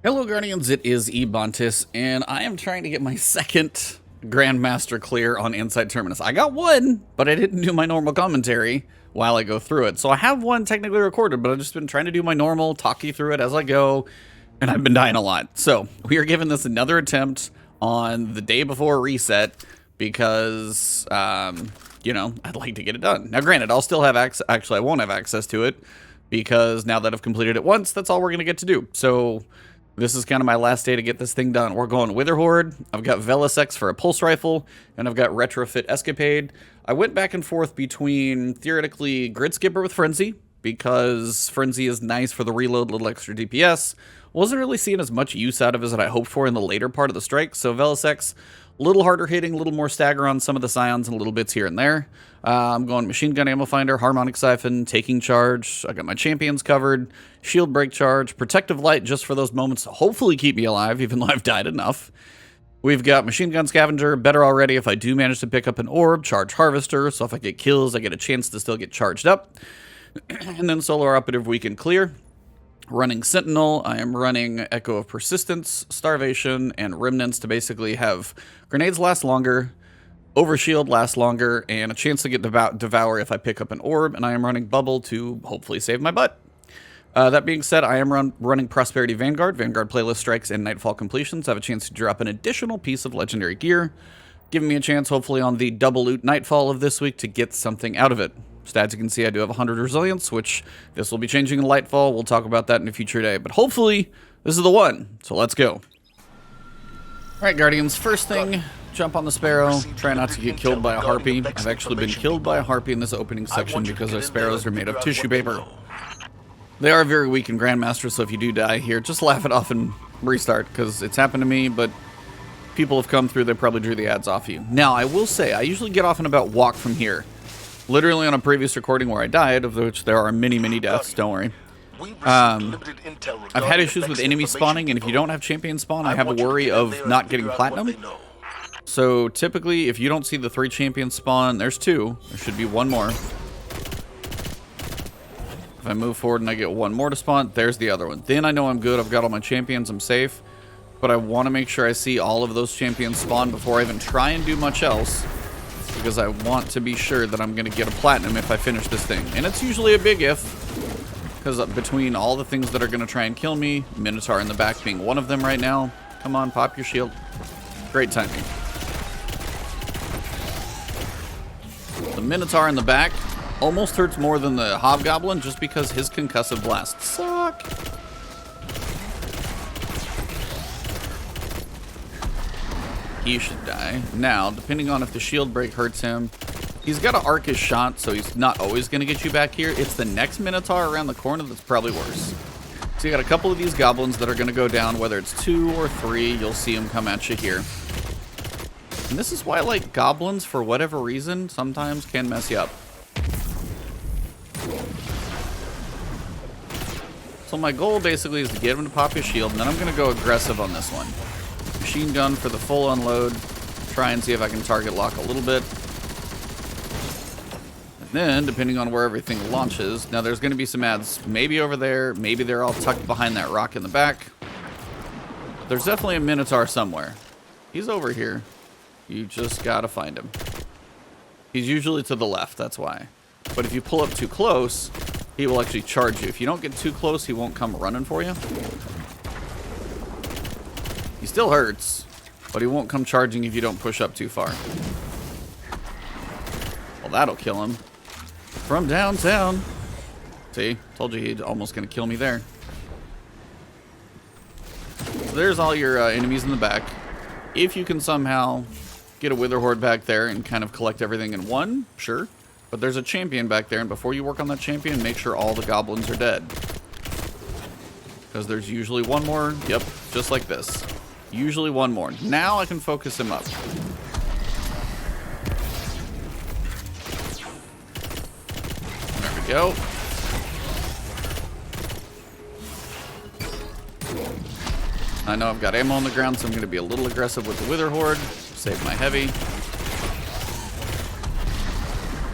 Hello Guardians, it is Ebontis, and I am trying to get my second Grandmaster clear on Inside Terminus. I got one, but I didn't do my normal commentary while I go through it. So I have one technically recorded, but I've just been trying to do my normal, talk you through it as I go, and I've been dying a lot. So we are giving this another attempt on the day before reset because, you know, I'd like to get it done. Now granted, I'll still have access, actually I won't have access to it because now that I've completed it once, that's all we're going to get to do. So this is kind of my last day to get this thing done. We're going Witherhoard. I've got Velisex for a pulse rifle, and I've got Retrofit Escapade. I went back and forth between, theoretically, Grid Skipper with Frenzy, because Frenzy is nice for the reload, little extra DPS. Wasn't really seeing as much use out of as I hoped for in the later part of the strike, so Velisex, a little harder hitting, a little more stagger on some of the Scions and little bits here and there. I'm going Machine Gun Ammo Finder, Harmonic Siphon, Taking Charge. I got my champions covered, Shield Break Charge, Protective Light just for those moments to hopefully keep me alive, even though I've died enough. We've got Machine Gun Scavenger, better already if I do manage to pick up an orb, Charge Harvester, so if I get kills, I get a chance to still get charged up. And then Solar Operative Weekend Clear. Running Sentinel, I am running Echo of Persistence, Starvation, and Remnants to basically have grenades last longer, Overshield last longer, and a chance to get Devour if I pick up an orb, and I am running Bubble to hopefully save my butt. That being said, I am running Prosperity Vanguard, Vanguard Playlist Strikes, and Nightfall Completions. I have a chance to drop an additional piece of Legendary Gear, giving me a chance hopefully on the double loot Nightfall of this week to get something out of it. Stats, you can see I do have 100 resilience, which this will be changing in Lightfall. We'll talk about that in a future day, but hopefully this is the one. So let's go. All right, Guardians, first thing, jump on the Sparrow. Try not to get killed by a Harpy. I've actually been killed by a Harpy in this opening section because our Sparrows are made of tissue paper. They are very weak in Grandmaster, so if you do die here, just laugh it off and restart, because it's happened to me, but people have come through, they probably drew the ads off you. Now, I will say, I usually get off and about walk from here. Literally on a previous recording where I died, of which there are many, many deaths, don't worry. I've had issues with enemy spawning, and if you don't have champion spawn, I have a worry of not getting platinum. So typically, if you don't see the 3 champions spawn, there's 2. There should be 1 more. If I move forward and I get 1 more to spawn, there's the other one. Then I know I'm good, I've got all my champions, I'm safe. But I want to make sure I see all of those champions spawn before I even try and do much else, because I want to be sure that I'm going to get a platinum if I finish this thing. And it's usually a big if, because between all the things that are going to try and kill me, Minotaur in the back being one of them right now. Come on, pop your shield. Great timing. The Minotaur in the back almost hurts more than the Hobgoblin just because his concussive blasts suck. He should die. Now, depending on if the shield break hurts him, he's got to arc his shot, so he's not always going to get you back here. It's the next Minotaur around the corner that's probably worse. So you got a couple of these goblins that are going to go down, whether it's 2 or 3, you'll see them come at you here. And this is why, like, goblins, for whatever reason, sometimes can mess you up. So my goal basically is to get him to pop his shield, and then I'm going to go aggressive on this one. Machine gun for the full unload. Try and see if I can target lock a little bit. And then, depending on where everything launches, now there's going to be some ads maybe over there, maybe they're all tucked behind that rock in the back. But there's definitely a Minotaur somewhere. He's over here. You just gotta find him. He's usually to the left, that's why. But if you pull up too close, he will actually charge you. If you don't get too close, he won't come running for you. He still hurts, but he won't come charging if you don't push up too far. Well, that'll kill him. From downtown. See? Told you he'd almost gonna kill me there. So there's all your enemies in the back. If you can somehow get a Witherhoard back there and kind of collect everything in one, sure. But there's a champion back there, and before you work on that champion, make sure all the goblins are dead. Because there's usually 1 more. Yep, just like this. Usually 1 more. Now I can focus him up. There we go. I know I've got ammo on the ground, so I'm going to be a little aggressive with the Witherhoard. Save my heavy.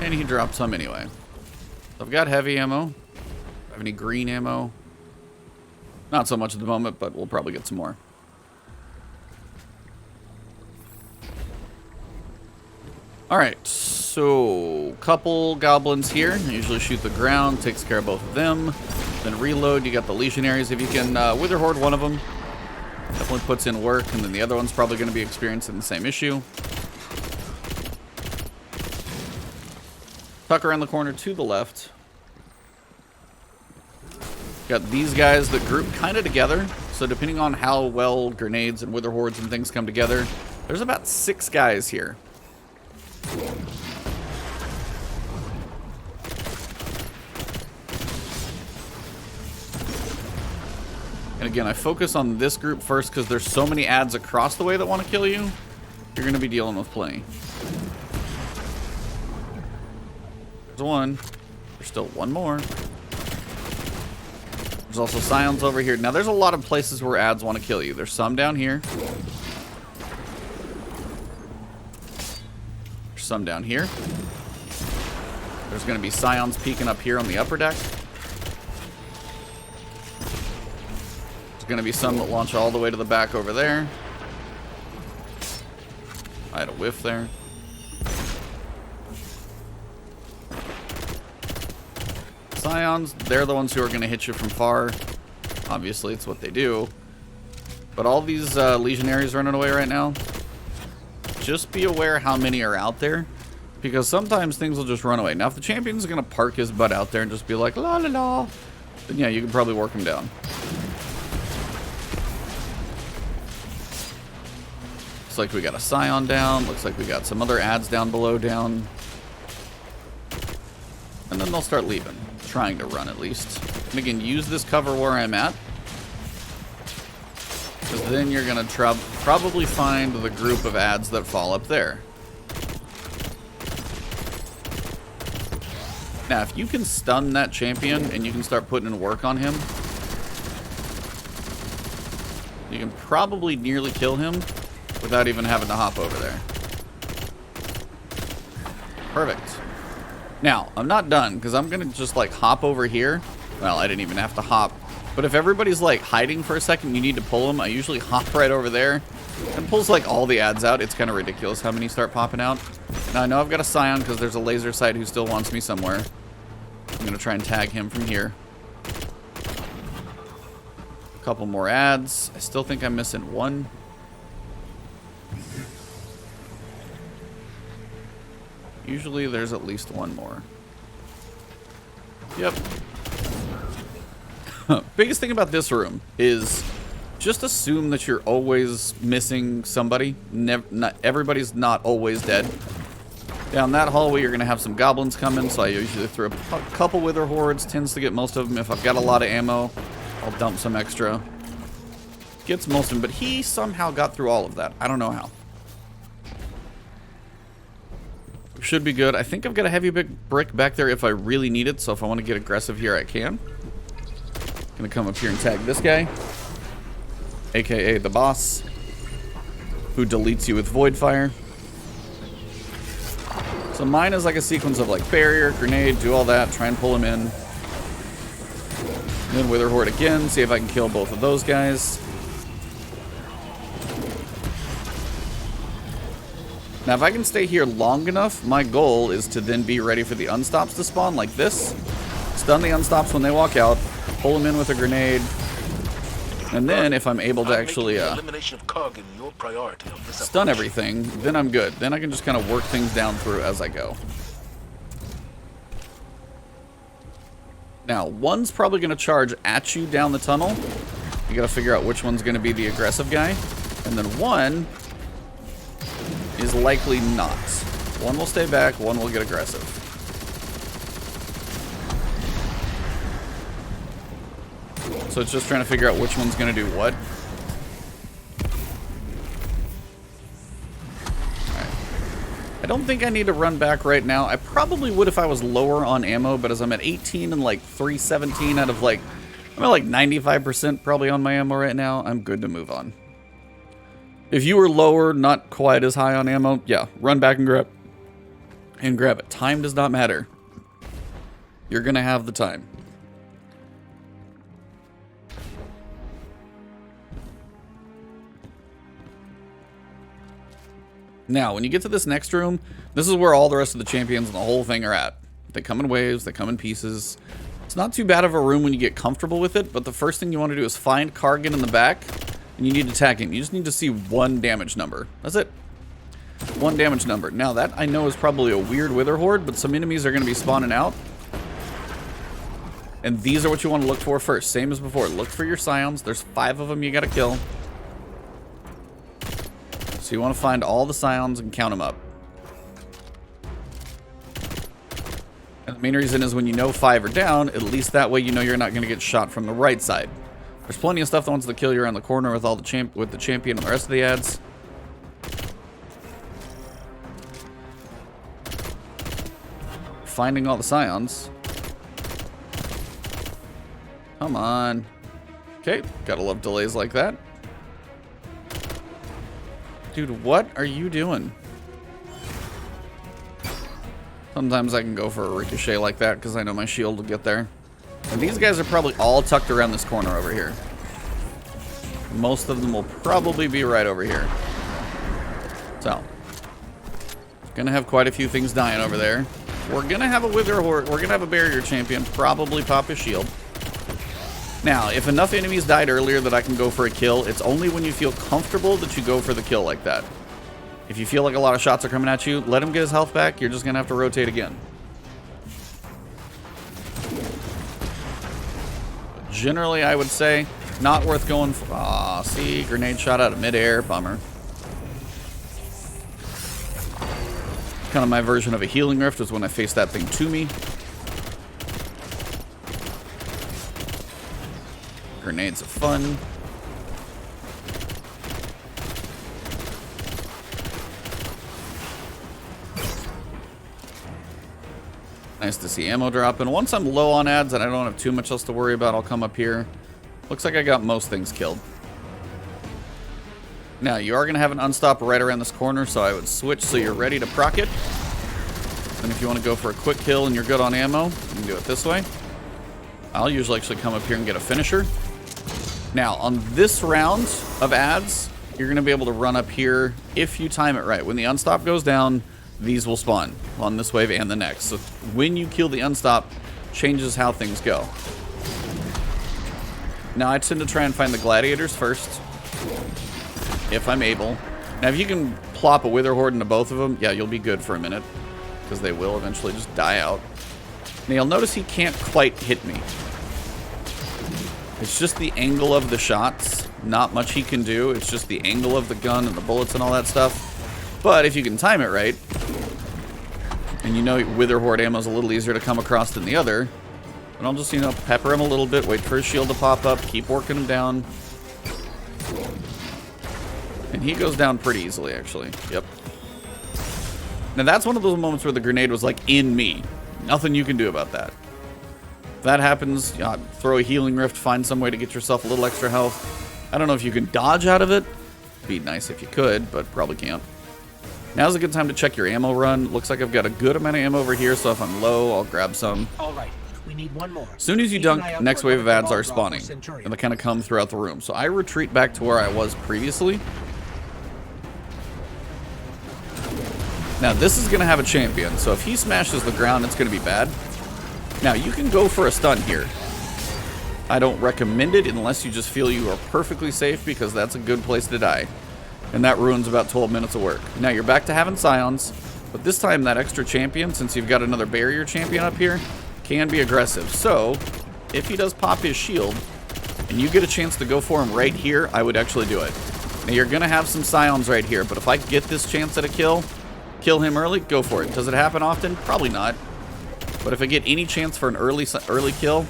And he dropped some anyway. So I've got heavy ammo. Do I have any green ammo? Not so much at the moment, but we'll probably get some more. Alright, so couple goblins here. Usually shoot the ground, takes care of both of them. Then reload, you got the legionaries. If you can wither horde one of them, definitely puts in work, and then the other one's probably going to be experiencing the same issue. Tuck around the corner to the left. Got these guys that group kind of together. So depending on how well grenades and wither hordes and things come together, there's about 6 guys here. And again, I focus on this group first because there's so many ads across the way that want to kill you. You're going to be dealing with plenty. There's one. There's still one more. There's also scions over here. Now, there's a lot of places where ads want to kill you. There's some down here. There's some down here. There's going to be scions peeking up here on the upper deck. There's going to be some that launch all the way to the back over there. I had a whiff there. Scions, they're the ones who are going to hit you from far. Obviously, it's what they do. But all these legionaries running away right now, just be aware how many are out there, because sometimes things will just run away. Now, if the champion's going to park his butt out there and just be like, la la la, then yeah, you can probably work him down. Looks like we got a scion down. Looks like we got some other ads down below down. And then they'll start leaving. Trying to run, at least. And again, use this cover where I'm at, because then you're going to probably find the group of ads that fall up there. Now, if you can stun that champion and you can start putting in work on him, you can probably nearly kill him without even having to hop over there. Perfect. Now, I'm not done, because I'm going to just, like, hop over here. Well, I didn't even have to hop. But if everybody's, like, hiding for a second, you need to pull them. I usually hop right over there. And pulls, like, all the ads out. It's kind of ridiculous how many start popping out. Now, I know I've got a scion, because there's a laser sight who still wants me somewhere. I'm going to try and tag him from here. A couple more ads. I still think I'm missing one. Usually there's at least one more. Yep. Biggest thing about this room is just assume that you're always missing somebody. Everybody's not always dead. Down that hallway, you're going to have some goblins coming, so I usually throw a couple wither hordes. Tends to get most of them. If I've got a lot of ammo, I'll dump some extra. Gets most of them, but he somehow got through all of that. I don't know how. Should be good. I think I've got a heavy brick back there if I really need it, so if I want to get aggressive here, I can. Gonna come up here and tag this guy, aka the boss, who deletes you with void fire. So mine is like a sequence of like barrier, grenade, do all that, try and pull him in. And then wither horde again, see if I can kill both of those guys. Now, if I can stay here long enough, my goal is to then be ready for the unstops to spawn like this. Stun the unstops when they walk out, pull them in with a grenade, and then if I'm able to actually stun everything, then I'm good. Then I can just kind of work things down through as I go. Now, one's probably going to charge at you down the tunnel. You got to figure out which one's going to be the aggressive guy. And then one is likely not. One will stay back, one will get aggressive. So it's just trying to figure out which one's going to do what. Alright. I don't think I need to run back right now. I probably would if I was lower on ammo, but as I'm at 18 and like 317 out of like, I'm at like 95% probably on my ammo right now, I'm good to move on. If you were lower, not quite as high on ammo, yeah, run back and grab it. Time does not matter. You're gonna have the time. Now, when you get to this next room, this is where all the rest of the champions and the whole thing are at. They come in waves, they come in pieces. It's not too bad of a room when you get comfortable with it, but the first thing you want to do is find Kargan in the back, and you need to tag him. You just need to see 1 damage number. That's it. 1 damage number. Now, that I know is probably a weird Wither Horde, but some enemies are going to be spawning out. And these are what you want to look for first. Same as before. Look for your Scions. There's 5 of them you got to kill. So you want to find all the Scions and count them up. And the main reason is when you know 5 are down, at least that way you know you're not going to get shot from the right side. There's plenty of stuff that wants to kill you around the corner with all the champion and the rest of the ads. Finding all the Scions. Come on. Okay, gotta love delays like that. Dude, what are you doing? Sometimes I can go for a ricochet like that because I know my shield will get there. And these guys are probably all tucked around this corner over here. Most of them will probably be right over here. So, gonna have quite a few things dying over there. We're gonna have a Wither Horde. We're gonna have a barrier champion probably pop his shield. Now, if enough enemies died earlier that I can go for a kill, it's only when you feel comfortable that you go for the kill like that. If you feel like a lot of shots are coming at you, let him get his health back. You're just going to have to rotate again. Generally, I would say, not worth going for... Aw, see, grenade shot out of midair. Bummer. Kind of my version of a healing rift was when I faced that thing to me. Grenades are fun. Nice to see ammo drop. And once I'm low on ads and I don't have too much else to worry about, I'll come up here. Looks like I got most things killed. Now, you are going to have an unstop right around this corner, so I would switch so you're ready to proc it. And if you want to go for a quick kill and you're good on ammo, you can do it this way. I'll usually actually come up here and get a finisher. Now, on this round of ads, you're going to be able to run up here if you time it right. When the unstop goes down, these will spawn on this wave and the next. So when you kill the unstop, changes how things go. Now, I tend to try and find the gladiators first, if I'm able. Now, if you can plop a Wither Horde into both of them, yeah, you'll be good for a minute, because they will eventually just die out. Now, you'll notice he can't quite hit me. It's just the angle of the shots. Not much he can do. It's just the angle of the gun and the bullets and all that stuff. But if you can time it right, and you know Wither Horde ammo is a little easier to come across than the other, then I'll just, you know, pepper him a little bit, wait for his shield to pop up, keep working him down. And he goes down pretty easily, actually. Yep. Now that's one of those moments where the grenade was like in me. Nothing you can do about that. If that happens, throw a healing rift, find some way to get yourself a little extra health. I don't know if you can dodge out of it. It'd be nice if you could, but probably can't. Now's a good time to check your ammo run. Looks like I've got a good amount of ammo over here, so if I'm low, I'll grab some. All right, we need one more. As soon as you dunk, next wave of ads are spawning, and they kind of come throughout the room. So I retreat back to where I was previously. Now, this is going to have a champion, so if he smashes the ground, it's going to be bad. Now, you can go for a stun here. I don't recommend it unless you just feel you are perfectly safe, because that's a good place to die. And that ruins about 12 minutes of work. Now, you're back to having Scions, but this time that extra champion, since you've got another barrier champion up here, can be aggressive. So, if he does pop his shield, and you get a chance to go for him right here, I would actually do it. Now, you're going to have some Scions right here, but if I get this chance at a kill him early, go for it. Does it happen often? Probably not. But if I get any chance for an early kill,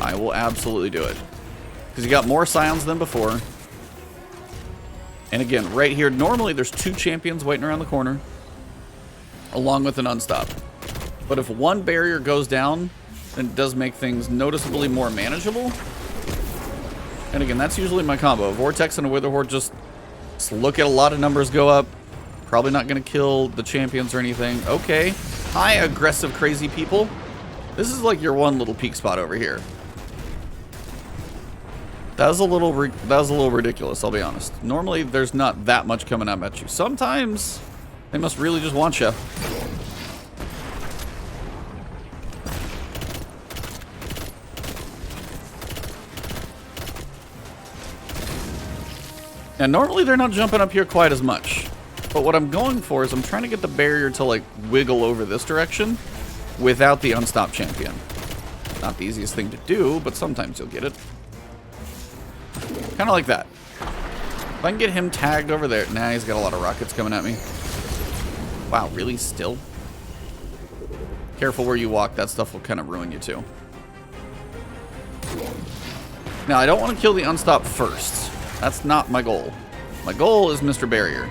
I will absolutely do it. Because you got more Scions than before. And again, right here, normally there's 2 champions waiting around the corner, along with an unstop. But if one barrier goes down, then it does make things noticeably more manageable. And again, that's usually my combo. A Vortex and a Wither Horde, just look at a lot of numbers go up. Probably not going to kill the champions or anything. Okay. Hi, aggressive, crazy people. This is like your one little peak spot over here. That was a little ridiculous, I'll be honest. Normally, there's not that much coming up at you. Sometimes, they must really just want you. And normally, they're not jumping up here quite as much. But what I'm going for is I'm trying to get the barrier to, like, wiggle over this direction without the unstopped champion. Not the easiest thing to do, but sometimes you'll get it. Kind of like that. If I can get him tagged over there. Nah, he's got a lot of rockets coming at me. Wow, really? Still? Careful where you walk. That stuff will kind of ruin you, too. Now, I don't want to kill the unstopped first. That's not my goal. My goal is Mr. Barrier.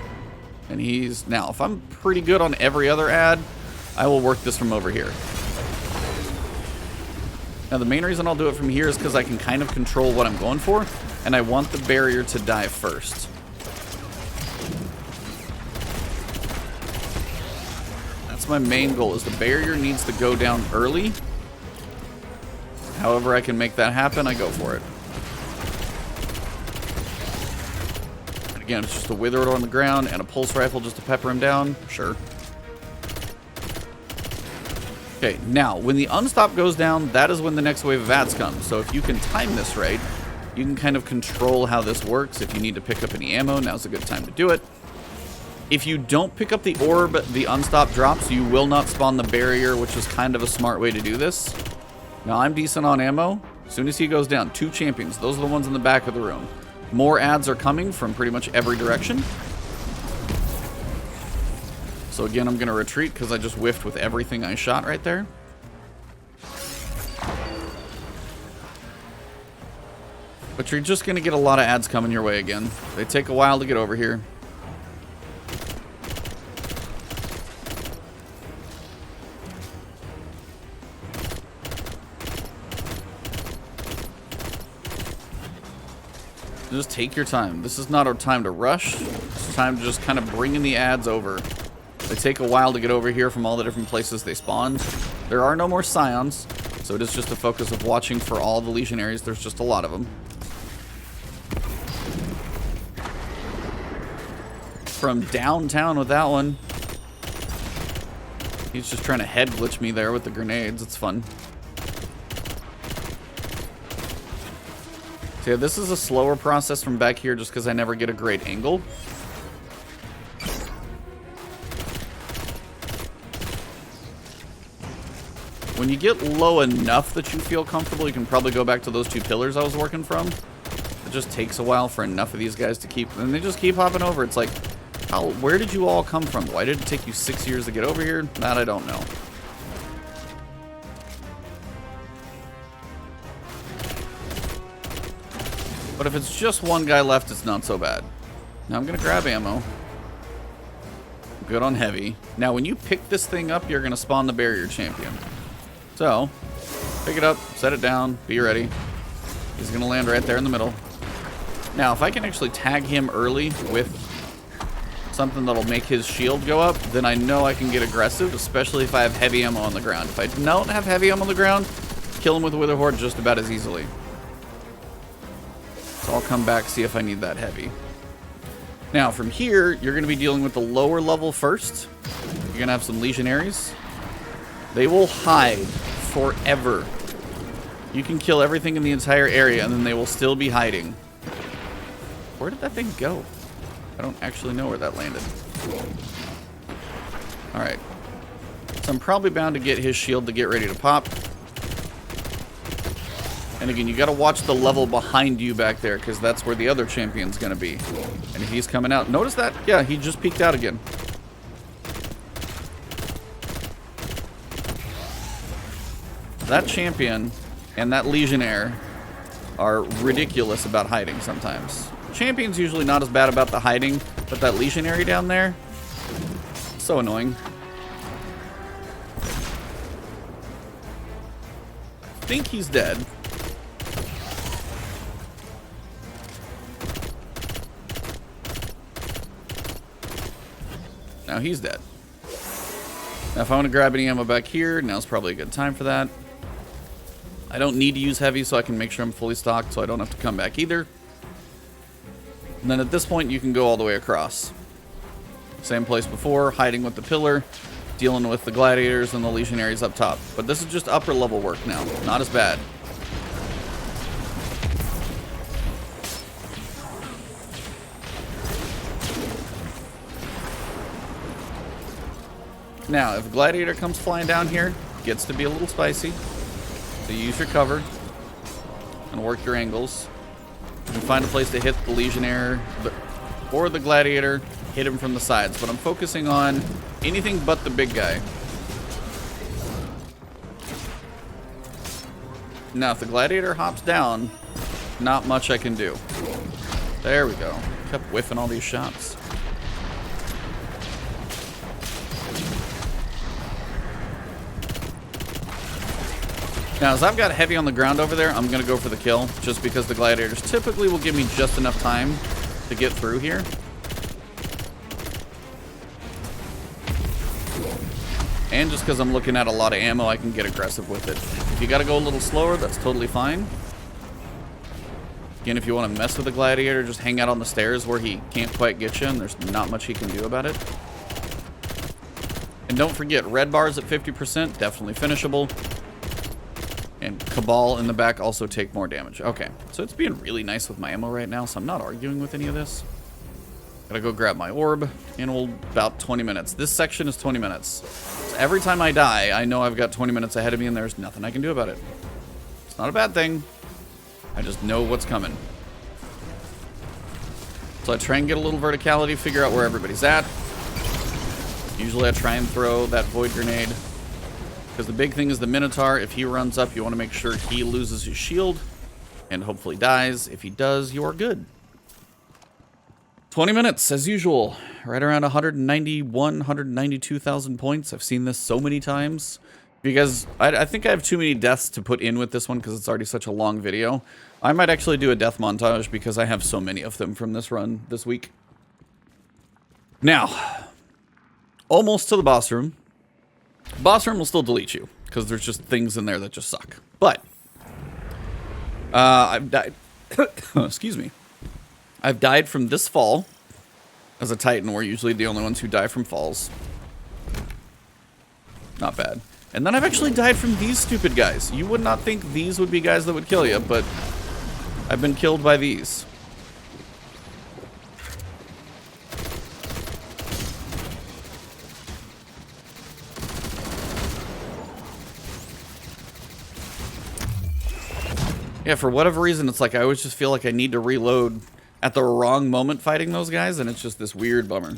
And he's... Now, if I'm pretty good on every other ad, I will work this from over here. Now, the main reason I'll do it from here is because I can kind of control what I'm going for, and I want the barrier to die first. That's my main goal, is the barrier needs to go down early. However I can make that happen, I go for it. And again, it's just a wither on the ground and a pulse rifle just to pepper him down. Sure. Okay, now, when the unstop goes down, that is when the next wave of ads comes. So if you can time this right, you can kind of control how this works. If you need to pick up any ammo, now's a good time to do it. If you don't pick up the orb, the unstop drops, you will not spawn the barrier, which is kind of a smart way to do this. Now, I'm decent on ammo. As soon as he goes down, 2 champions. Those are the ones in the back of the room. More ads are coming from pretty much every direction. So again, I'm going to retreat because I just whiffed with everything I shot right there. But you're just going to get a lot of ads coming your way again. They take a while to get over here. Just take your time. This is not a time to rush. It's time to just kind of bring in the ads over. They take a while to get over here from all the different places they spawned. There are no more scions, so it is just a focus of watching for all the legionaries. There's just a lot of them. From downtown with that one. He's just trying to head glitch me there with the grenades. It's fun. So yeah, this is a slower process from back here just because I never get a great angle. When you get low enough that you feel comfortable, you can probably go back to those 2 pillars I was working from. It just takes a while for enough of these guys to keep... And they just keep hopping over. It's like, where did you all come from? Why did it take you 6 years to get over here? That I don't know. But if it's just one guy left, it's not so bad. Now I'm going to grab ammo. Good on heavy. Now, when you pick this thing up, you're going to spawn the barrier champion. So, pick it up, set it down, be ready. He's going to land right there in the middle. Now, if I can actually tag him early with something that'll make his shield go up, then I know I can get aggressive, especially if I have heavy ammo on the ground. If I don't have heavy ammo on the ground, kill him with Wither Horde just about as easily. So I'll come back, see if I need that heavy. Now, from here, you're going to be dealing with the lower level first. You're going to have some legionaries. They will hide forever. You can kill everything in the entire area, and then they will still be hiding. Where did that thing go? I don't actually know where that landed. Alright. So I'm probably bound to get his shield to get ready to pop. And again, you got to watch the level behind you back there, because that's where the other champion's going to be. And he's coming out. Notice that? Yeah, he just peeked out again. That champion and that legionnaire are ridiculous about hiding sometimes. Champion's usually not as bad about the hiding, but that legionary down there, so annoying. I think he's dead. Now he's dead. Now if I want to grab any ammo back here, now's probably a good time for that. I don't need to use heavy, so I can make sure I'm fully stocked so I don't have to come back either. And then at this point, you can go all the way across. Same place before, hiding with the pillar, dealing with the gladiators and the legionaries up top. But this is just upper level work now, not as bad. Now, if a gladiator comes flying down here, it gets to be a little spicy. So use your cover and work your angles. You can find a place to hit the legionnaire or the gladiator, hit him from the sides. But I'm focusing on anything but the big guy. Now, if the gladiator hops down, not much I can do. There we go. Kept whiffing all these shots. Now, as I've got heavy on the ground over there, I'm going to go for the kill, just because the gladiators typically will give me just enough time to get through here. And just because I'm looking at a lot of ammo, I can get aggressive with it. If you got to go a little slower, that's totally fine. Again, if you want to mess with the gladiator, just hang out on the stairs where he can't quite get you, and there's not much he can do about it. And don't forget, red bars at 50%, definitely finishable. And Cabal in the back also take more damage. Okay, so it's being really nice with my ammo right now, so I'm not arguing with any of this. Gotta go grab my orb, and we'll about 20 minutes. This section is 20 minutes. So every time I die, I know I've got 20 minutes ahead of me, and there's nothing I can do about it. It's not a bad thing. I just know what's coming. So I try and get a little verticality, figure out where everybody's at. Usually I try and throw that void grenade. Because the big thing is the Minotaur. If he runs up, you want to make sure he loses his shield and hopefully dies. If he does, you are good. 20 minutes, as usual. Right around 191, 192,000 points. I've seen this so many times. Because I think I have too many deaths to put in with this one because it's already such a long video. I might actually do a death montage because I have so many of them from this run this week. Now, almost to the boss room. Boss room will still delete you, because there's just things in there that just suck. But, I've died, excuse me. I've died from this fall. As a Titan, we're usually the only ones who die from falls. Not bad. And then I've actually died from these stupid guys. You would not think these would be guys that would kill you, but I've been killed by these. Yeah, for whatever reason, it's like I always just feel like I need to reload at the wrong moment fighting those guys, and it's just this weird bummer.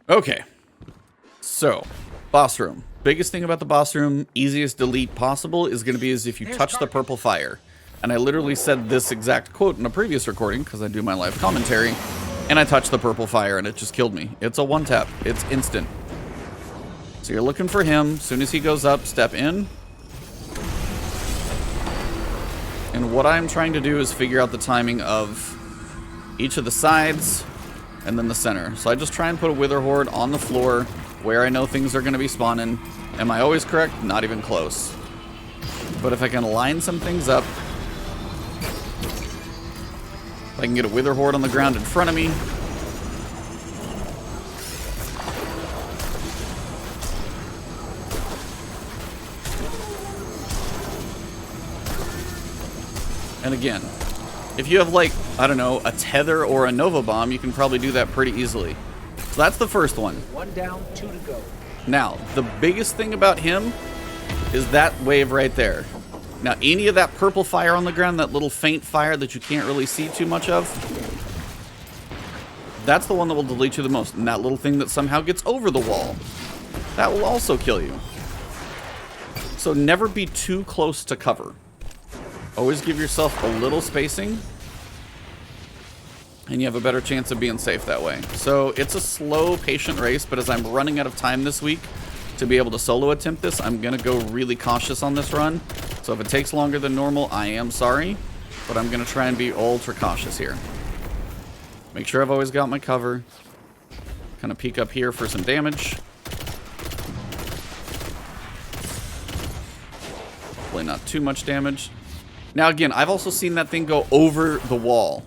Okay. So, boss room. Biggest thing about the boss room, easiest delete possible, is going to be is if you touch the purple fire. And I literally said this exact quote in a previous recording, because I do my live commentary, and I touched the purple fire, and it just killed me. It's a one-tap. It's instant. So you're looking for him. As soon as he goes up, step in. And what I'm trying to do is figure out the timing of each of the sides and then the center. So I just try and put a Wither Horde on the floor where I know things are going to be spawning. Am I always correct? Not even close. But if I can line some things up, if I can get a Wither Horde on the ground in front of me, and again, if you have, like, I don't know, a Tether or a Nova Bomb, you can probably do that pretty easily. So that's the first one. One down, two to go. Now, the biggest thing about him is that wave right there. Now, any of that purple fire on the ground, that little faint fire that you can't really see too much of, that's the one that will delete you the most. And that little thing that somehow gets over the wall, that will also kill you. So never be too close to cover. Always give yourself a little spacing, and you have a better chance of being safe that way. So it's a slow, patient race, but as I'm running out of time this week to be able to solo attempt this, I'm going to go really cautious on this run. So if it takes longer than normal, I am sorry, but I'm going to try and be ultra cautious here. Make sure I've always got my cover. Kind of peek up here for some damage. Hopefully not too much damage. Now again, I've also seen that thing go over the wall.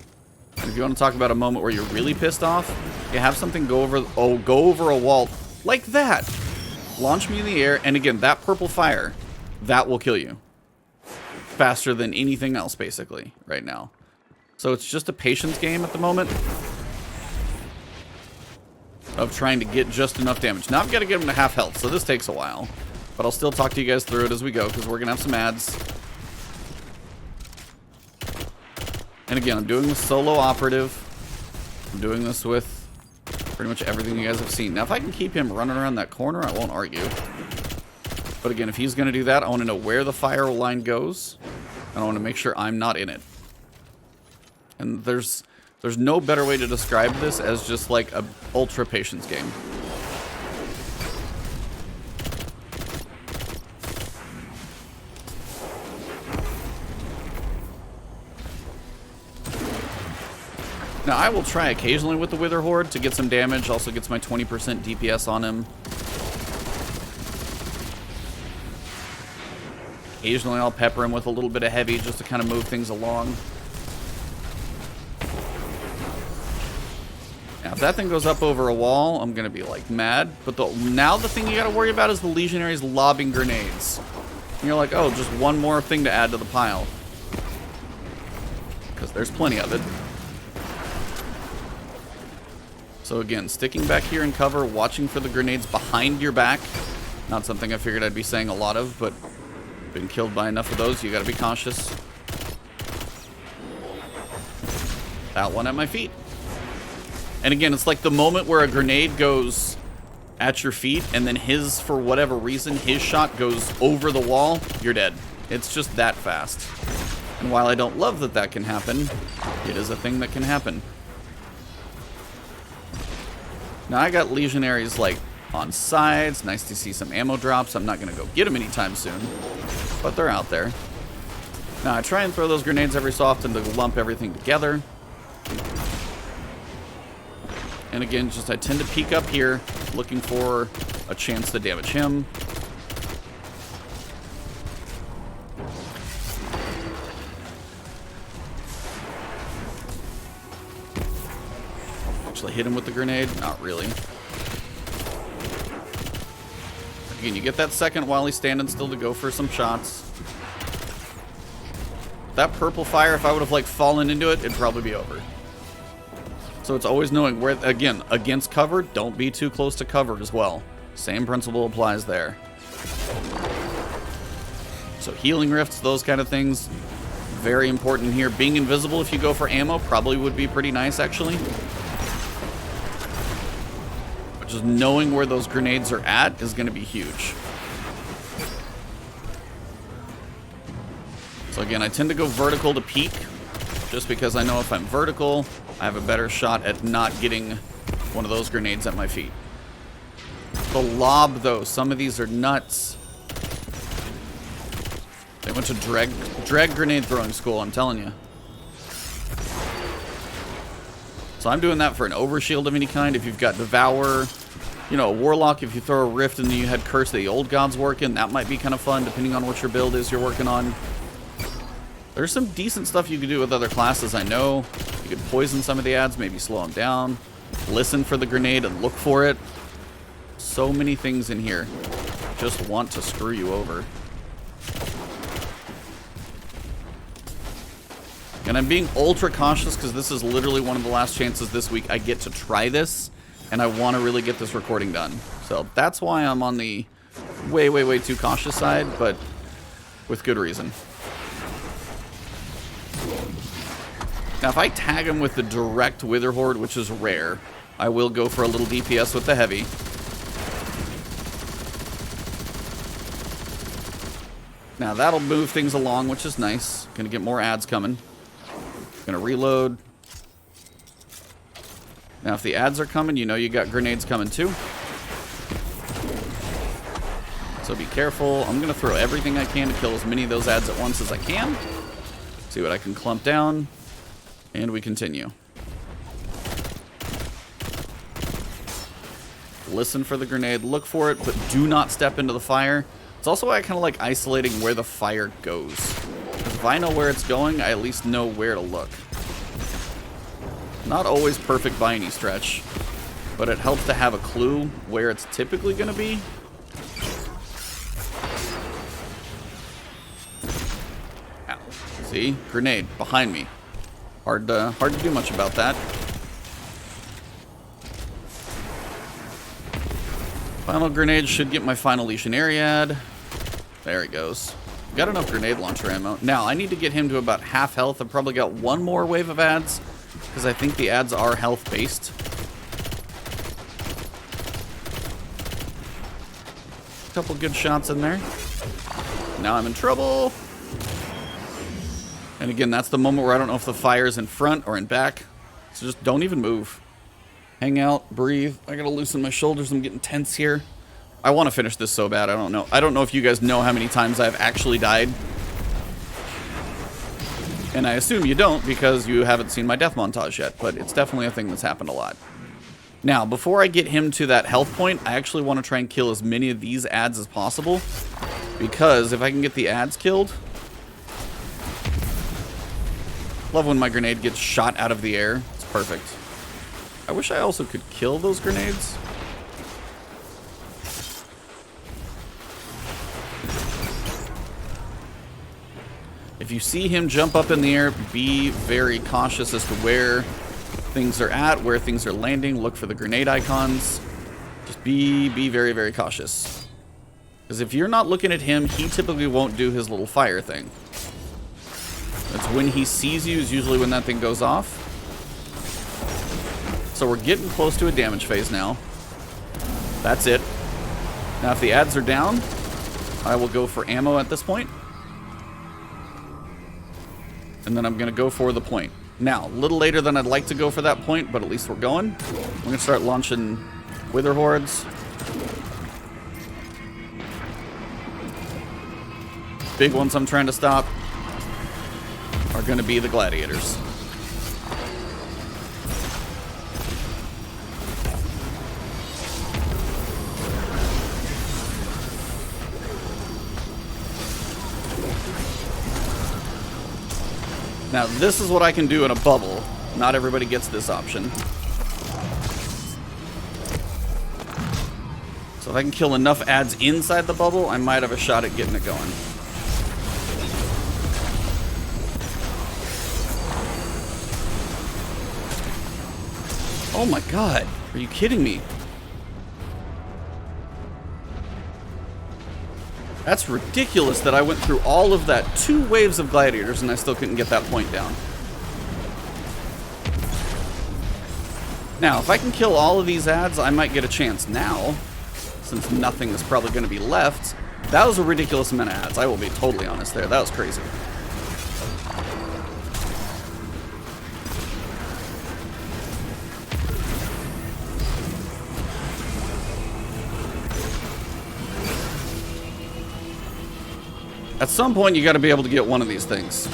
And if you want to talk about a moment where you're really pissed off, you have something go over a wall like that. Launch me in the air, and again, that purple fire, that will kill you. Faster than anything else, basically, right now. So it's just a patience game at the moment of trying to get just enough damage. Now I've got to get him to half health, so this takes a while. But I'll still talk to you guys through it as we go, because we're going to have some ads. And again, I'm doing this solo operative. I'm doing this with pretty much everything you guys have seen. Now, if I can keep him running around that corner, I won't argue. But again, if he's going to do that, I want to know where the fire line goes. And I want to make sure I'm not in it. And there's no better way to describe this as just like a ultra patience game. Now, I will try occasionally with the Wither Horde to get some damage. Also gets my 20% DPS on him. Occasionally, I'll pepper him with a little bit of heavy just to kind of move things along. Now, if that thing goes up over a wall, I'm going to be, like, mad. But now the thing you got to worry about is the Legionaries lobbing grenades. And you're like, oh, just one more thing to add to the pile. Because there's plenty of it. So again, sticking back here in cover, watching for the grenades behind your back. Not something I figured I'd be saying a lot of, but been killed by enough of those, you gotta be cautious. That one at my feet. And again, it's like the moment where a grenade goes at your feet, and then his, for whatever reason, his shot goes over the wall, you're dead. It's just that fast. And while I don't love that that can happen, it is a thing that can happen. Now, I got Legionaries, like, on sides. Nice to see some ammo drops. I'm not going to go get them anytime soon, but they're out there. Now, I try and throw those grenades every so often to lump everything together. And again, just I tend to peek up here, looking for a chance to damage him. Actually hit him with the grenade? Not really. Again, you get that second while he's standing still to go for some shots. That purple fire, if I would have like fallen into it, it'd probably be over. So it's always knowing where, again, against cover, don't be too close to cover as well. Same principle applies there. So healing rifts, those kind of things, very important here. Being invisible if you go for ammo probably would be pretty nice, actually. Just knowing where those grenades are at is going to be huge. So again, I tend to go vertical to peek, just because I know if I'm vertical, I have a better shot at not getting one of those grenades at my feet. The lob, though, some of these are nuts. They went to drag grenade throwing school, I'm telling you. So I'm doing that for an overshield of any kind. If you've got Devour, you know, a Warlock, if you throw a Rift and then you had Curse that the old gods work in, that might be kind of fun, depending on what your build is you're working on. There's some decent stuff you can do with other classes, I know. You could poison some of the ads, maybe slow them down. Listen for the grenade and look for it. So many things in here just want to screw you over. And I'm being ultra cautious because this is literally one of the last chances this week I get to try this, and I want to really get this recording done. So that's why I'm on the way, way, way too cautious side, but with good reason. Now, if I tag him with the direct Wither Horde, which is rare, I will go for a little DPS with the heavy. Now, that'll move things along, which is nice. Gonna get more ads coming. Gonna reload. Now, if the ads are coming, you know you got grenades coming too. So be careful. I'm gonna throw everything I can to kill as many of those ads at once as I can. See what I can clump down. And we continue. Listen for the grenade, look for it, but do not step into the fire. It's also why I kind of like isolating where the fire goes. Because if I know where it's going, I at least know where to look. Not always perfect by any stretch, but it helps to have a clue where it's typically going to be. Ow. See? Grenade behind me. Hard to do much about that. Final grenade should get my final Legionary ad. There it goes. Got enough grenade launcher ammo. Now, I need to get him to about half health. I've probably got one more wave of ads, because I think the ads are health-based. Couple good shots in there. Now I'm in trouble. And again, that's the moment where I don't know if the fire's in front or in back. So just don't even move. Hang out, breathe. I gotta loosen my shoulders. I'm getting tense here. I want to finish this so bad. I don't know. I don't know if you guys know how many times I've actually died. And I assume you don't because you haven't seen my death montage yet. But it's definitely a thing that's happened a lot. Now, before I get him to that health point, I actually want to try and kill as many of these ads as possible. Because if I can get the ads killed... Love when my grenade gets shot out of the air. It's perfect. I wish I also could kill those grenades. If you see him jump up in the air, be very cautious as to where things are at, where things are landing. Look for the grenade icons. Just be very, very cautious. Because if you're not looking at him, he typically won't do his little fire thing. It's when he sees you is usually when that thing goes off. So we're getting close to a damage phase now. That's it. Now if the ads are down, I will go for ammo at this point. And then I'm going to go for the point. Now, a little later than I'd like to go for that point, but at least we're going. I'm going to start launching Wither Hordes. Big ones I'm trying to stop are going to be the gladiators. Now, this is what I can do in a bubble. Not everybody gets this option. So if I can kill enough ads inside the bubble, I might have a shot at getting it going. Oh my god, are you kidding me? That's ridiculous that I went through all of that. 2 waves of gladiators and I still couldn't get that point down. Now, if I can kill all of these ads, I might get a chance now. Since nothing is probably going to be left. That was a ridiculous amount of ads. I will be totally honest there. That was crazy. At some point, you got to be able to get one of these things.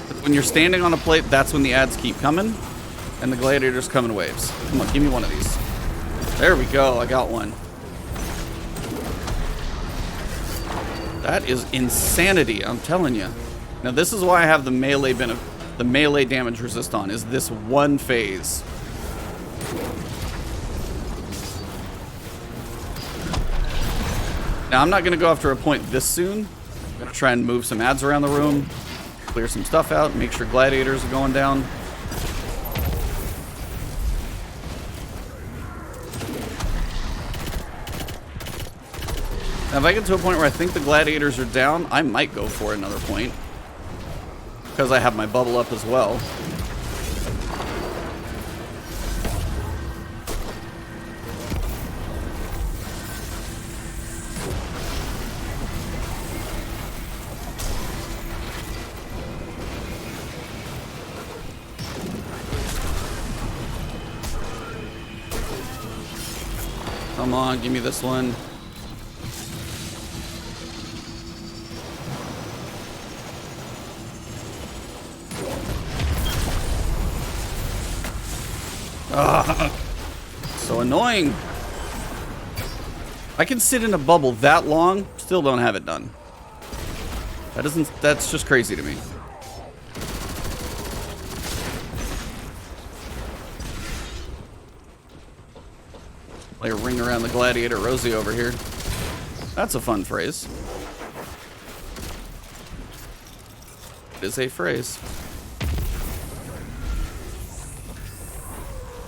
But when you're standing on a plate, that's when the ads keep coming, and the gladiators come in waves. Come on, give me one of these. There we go, I got one. That is insanity, I'm telling you. Now, this is why I have the melee damage resist on, is this one phase. Now, I'm not going to go after a point this soon. I'm going to try and move some ads around the room, clear some stuff out, make sure gladiators are going down. Now, if I get to a point where I think the gladiators are down, I might go for another point. Because I have my bubble up as well. Come on, give me this one. So annoying. I can sit in a bubble that long, still don't have it done. That's just crazy to me. Play a ring around the gladiator Rosie over here. That's a fun phrase. It is a phrase.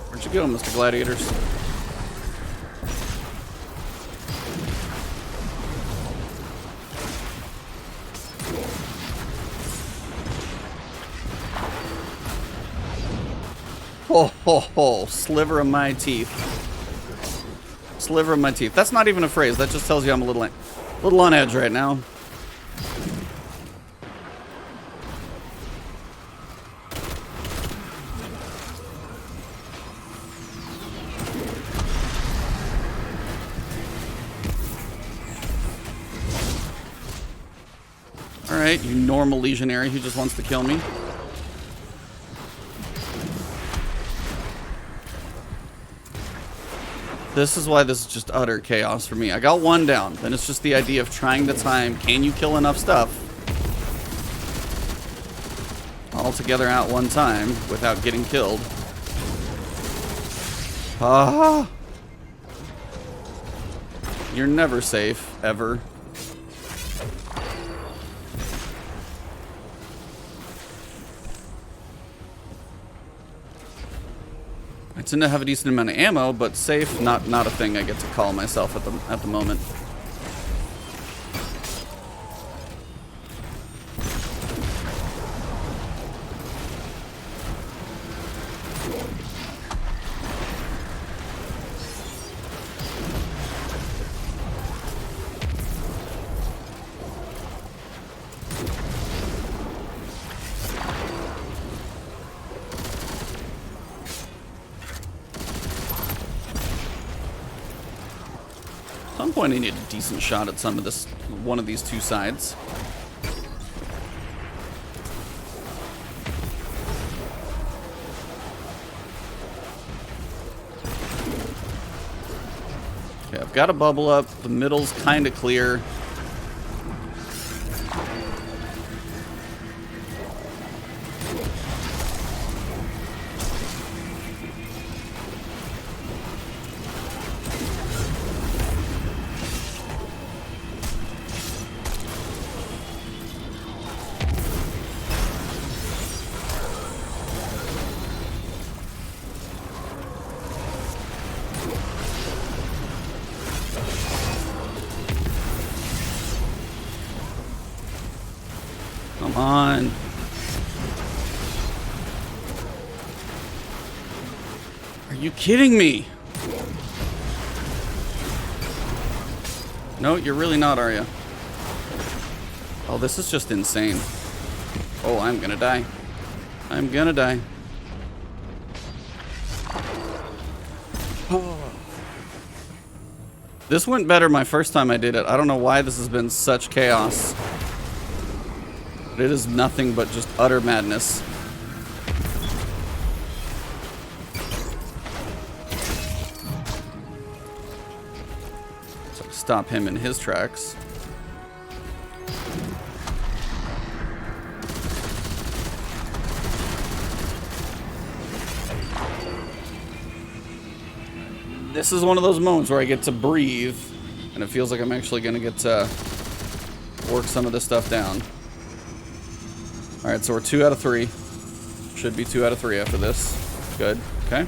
Where'd you go, Mr. Gladiators? Ho ho ho, sliver of my teeth. Sliver of my teeth. That's not even a phrase. That just tells you I'm a little on edge right now. Alright, you normal legionary who just wants to kill me. This is why this is just utter chaos for me. I got one down. Then it's just the idea of trying to time, can you kill enough stuff all together at one time without getting killed? Ah! You're never safe, ever. I tend to have a decent amount of ammo, but safe, not a thing I get to call myself at the moment. At some point I need a decent shot at one of these two sides. Okay, I've got a bubble up. The middle's kind of clear. Come on. Are you kidding me? No, you're really not, are you? Oh, this is just insane. Oh, I'm gonna die. I'm gonna die. Oh. This went better my first time I did it. I don't know why this has been such chaos. It is nothing but just utter madness. So stop him in his tracks. This is one of those moments where I get to breathe, and it feels like I'm actually going to get to work some of this stuff down. Alright, so we're 2 out of 3. Should be 2 out of 3 after this. Good. Okay.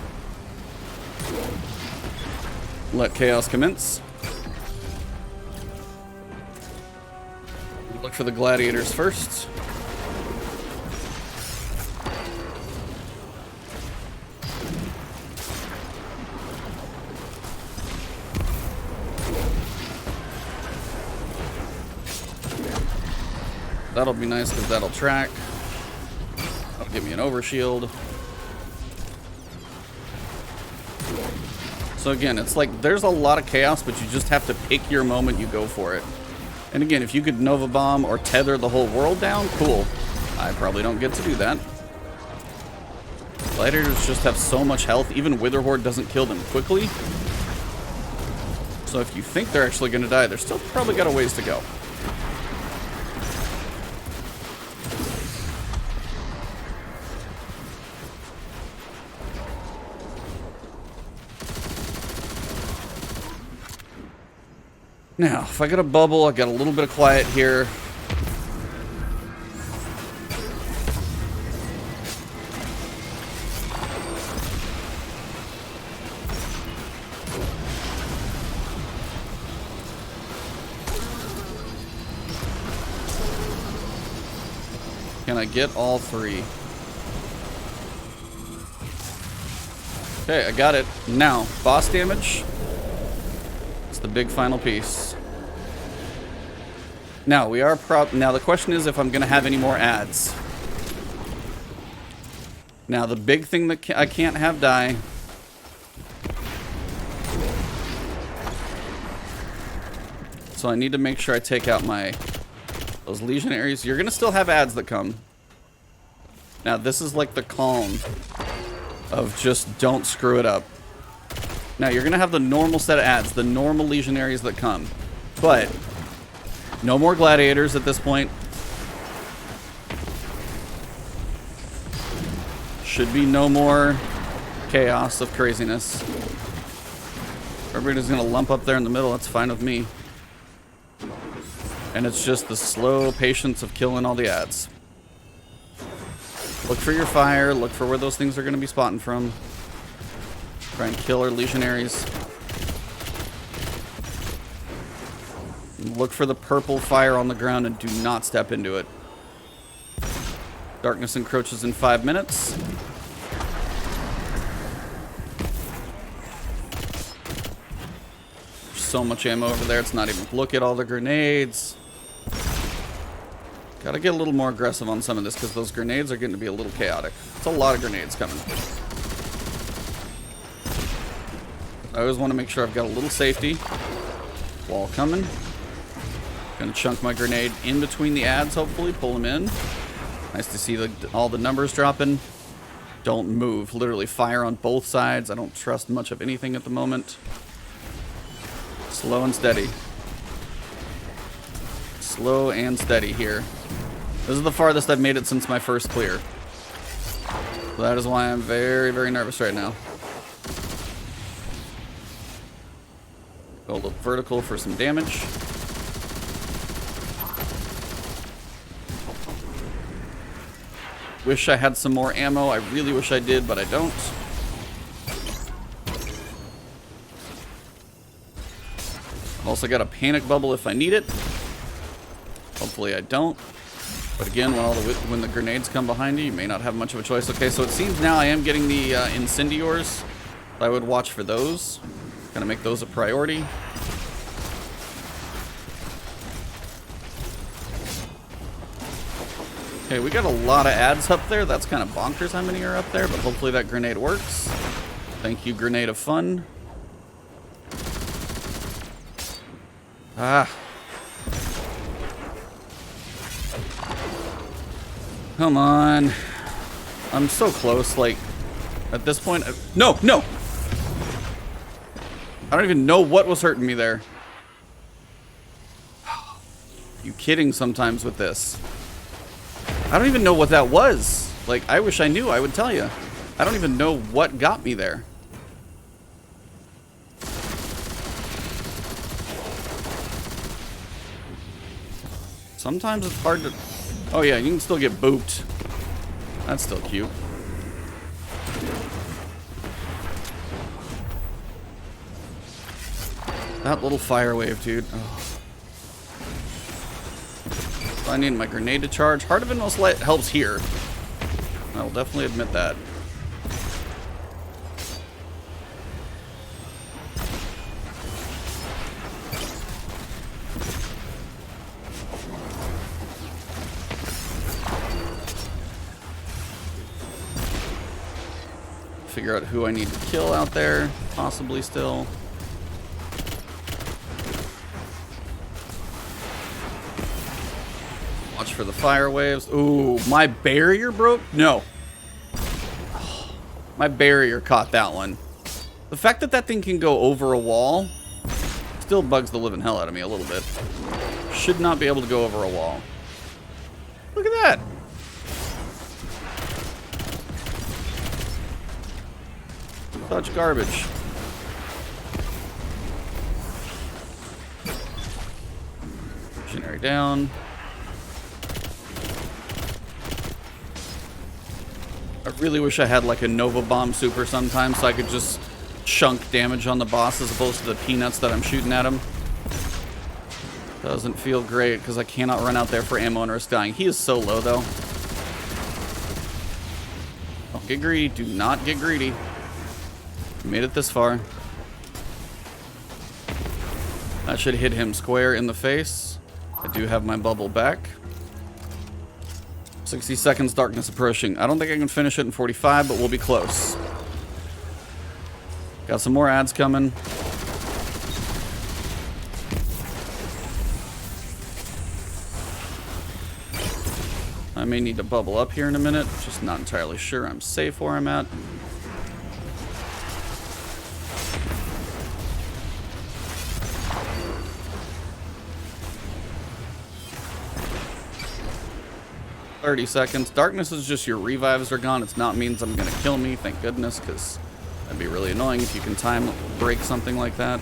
Let chaos commence. Look for the gladiators first. That'll be nice because that'll track. That'll give me an overshield. So again, it's like there's a lot of chaos, but you just have to pick your moment, you go for it. And again, if you could Nova Bomb or tether the whole world down, cool. I probably don't get to do that. Gladiators just have so much health. Even Witherhoard doesn't kill them quickly. So if you think they're actually going to die, they're still probably got a ways to go. Now, if I got a bubble, I got a little bit of quiet here. Can I get all three? Okay, I got it. Now, boss damage. It's the big final piece. Now, now the question is if I'm going to have any more ads. Now, the big thing that I can't have die. So I need to make sure I take out those legionaries. You're going to still have ads that come. Now, this is like the calm of just don't screw it up. Now, you're going to have the normal set of ads, the normal legionaries that come. But no more gladiators at this point. Should be no more chaos of craziness. Everybody's going to lump up there in the middle. That's fine with me. And it's just the slow patience of killing all the ads. Look for your fire. Look for where those things are going to be spotting from. Try and kill our legionaries. Look for the purple fire on the ground and do not step into it. Darkness encroaches in 5 minutes. There's so much ammo over there. It's not even... Look at all the grenades. Gotta get a little more aggressive on some of this because those grenades are getting to be a little chaotic. It's a lot of grenades coming. I always want to make sure I've got a little safety. Wall coming. Gonna chunk my grenade in between the ads, hopefully. Pull them in. Nice to see all the numbers dropping. Don't move. Literally fire on both sides. I don't trust much of anything at the moment. Slow and steady. Slow and steady here. This is the farthest I've made it since my first clear. So that is why I'm very, very nervous right now. Go a little vertical for some damage. Wish I had some more ammo. I really wish I did, but I don't. I've also got a panic bubble if I need it. Hopefully I don't. But again, when the grenades come behind you, you may not have much of a choice. Okay, so it seems now I am getting the incendiors. I would watch for those. Gonna make those a priority. Okay, we got a lot of ads up there. That's kind of bonkers how many are up there, but hopefully that grenade works. Thank you, grenade of fun. Ah. Come on. I'm so close, like, at this point. No, no! I don't even know what was hurting me there. You kidding sometimes with this. I don't even know what that was. Like, I wish I knew. I would tell you. I don't even know what got me there. Sometimes it's hard to... Oh yeah, you can still get booped. That's still cute. That little fire wave, dude. Oh. I need my grenade to charge. Heart of Inmost Light helps here. I will definitely admit that. Figure out who I need to kill out there, possibly still. Watch for the fire waves. Ooh, my barrier broke? No. My barrier caught that one. The fact that that thing can go over a wall still bugs the living hell out of me a little bit. Should not be able to go over a wall. Look at that. Such garbage. Missionary down. I really wish I had like a Nova Bomb super sometimes so I could just chunk damage on the boss as opposed to the peanuts that I'm shooting at him. Doesn't feel great because I cannot run out there for ammo and risk dying. He is so low though. Don't get greedy. Do not get greedy. Made it this far. That should hit him square in the face. I do have my bubble back. 60 seconds, darkness approaching. I don't think I can finish it in 45, but we'll be close. Got some more ads coming. I may need to bubble up here in a minute. Just not entirely sure I'm safe where I'm at. $30 seconds. Darkness is just your revives are gone. It's not means I'm gonna kill me, thank goodness, because that'd be really annoying if you can time break something like that.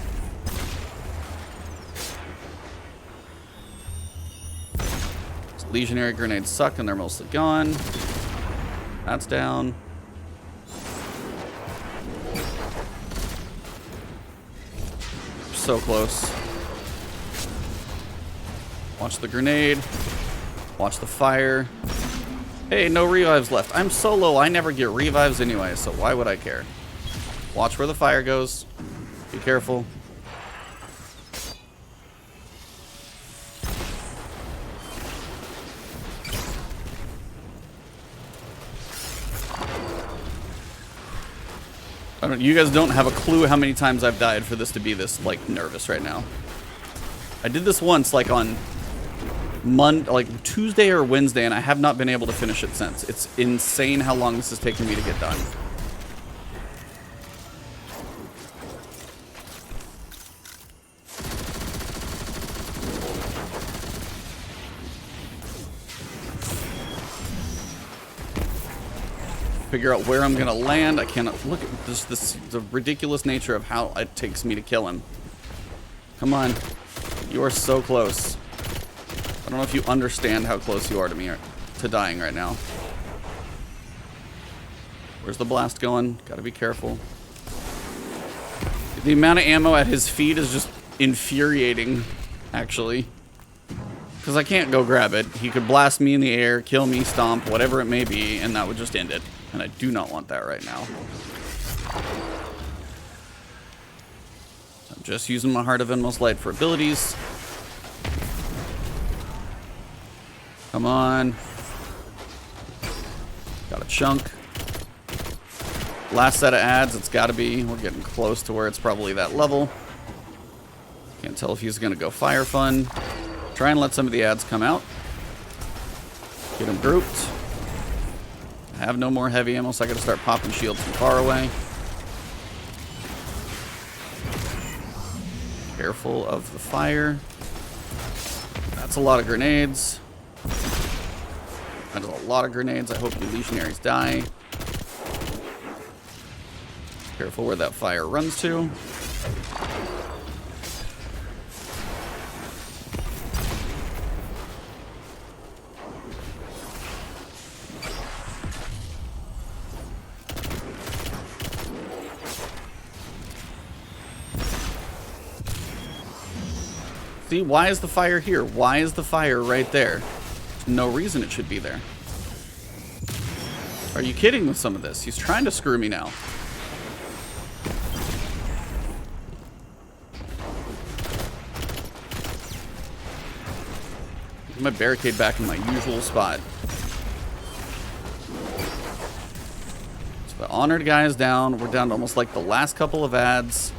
Legionary grenades suck and they're mostly gone. That's down. So close. Watch the grenade. Watch the fire. Hey, no revives left. I'm so low, I never get revives anyway, so why would I care? Watch where the fire goes. Be careful. You guys don't have a clue how many times I've died for this to be this, like, nervous right now. I did this once, like, on Tuesday or Wednesday, and I have not been able to finish it since. It's insane how long this has taken me to get done. Figure out where I'm gonna land. I cannot look at the ridiculous nature of how it takes me to kill him. Come on, you are so close. I don't know if you understand how close you are to me to dying right now. Where's the blast going? Gotta be careful. The amount of ammo at his feet is just infuriating, actually. Because I can't go grab it. He could blast me in the air, kill me, stomp, whatever it may be, and that would just end it. And I do not want that right now. I'm just using my Heart of Inmost Light for abilities. Come on. Got a chunk. Last set of ads, it's got to be. We're getting close to where it's probably that level. Can't tell if he's going to go Fire Fun. Try and let some of the ads come out. Get them grouped. I have no more heavy ammo, so I got to start popping shields from far away. Careful of the fire. That's a lot of grenades. That is a lot of grenades. I hope the legionaries die. Careful where that fire runs to. See, why is the fire here? Why is the fire right there? No reason it should be there. Are you kidding with some of this? He's trying to screw me now. Get my barricade back in my usual spot. So the honored guy is down. We're down to almost like the last couple of ads.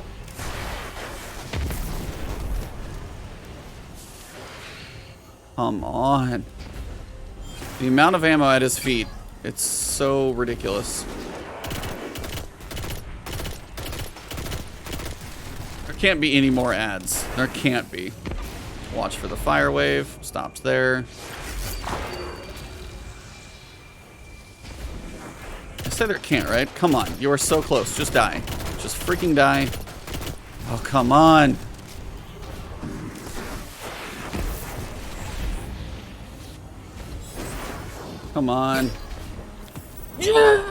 Come on. The amount of ammo at his feet, it's so ridiculous. Can't be any more ads. There can't be. Watch for the fire wave. Stops there. I say there can't, right? Come on. You are so close. Just die. Just freaking die. Oh, come on. Come on. Yeah!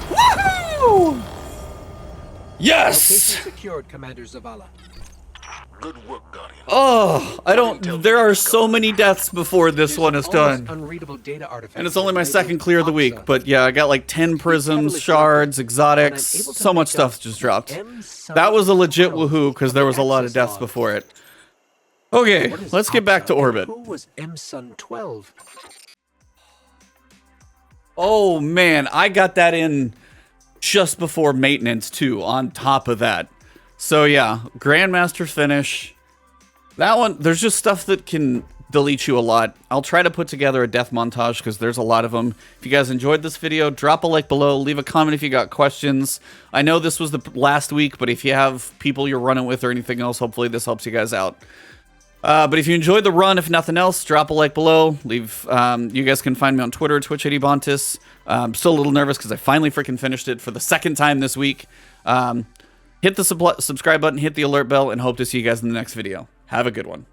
Woohoo! Yes! Location secured, Commander Zavala. Good work, Guardian. Oh, I don't. There are so many deaths before this one is done. Unreadable data artifacts. And it's only my second clear of the week. But yeah, I got like 10 prisms, shards, exotics. So much stuff just dropped. That was a legit woohoo because there was a lot of deaths before it. Okay, let's get back to orbit. Who was M-Sun 12? Oh man, I got that in just before maintenance too, on top of that. So yeah, Grandmaster finish. That one, there's just stuff that can delete you a lot. I'll try to put together a death montage because there's a lot of them. If you guys enjoyed this video, drop a like below, leave a comment if you got questions. I know this was the last week, but if you have people you're running with or anything else, hopefully this helps you guys out. But if you enjoyed the run, if nothing else, drop a like below. Leave. You guys can find me on Twitter, Twitch at Ebontis. I'm still a little nervous because I finally freaking finished it for the second time this week. Hit the subscribe button, hit the alert bell, and hope to see you guys in the next video. Have a good one.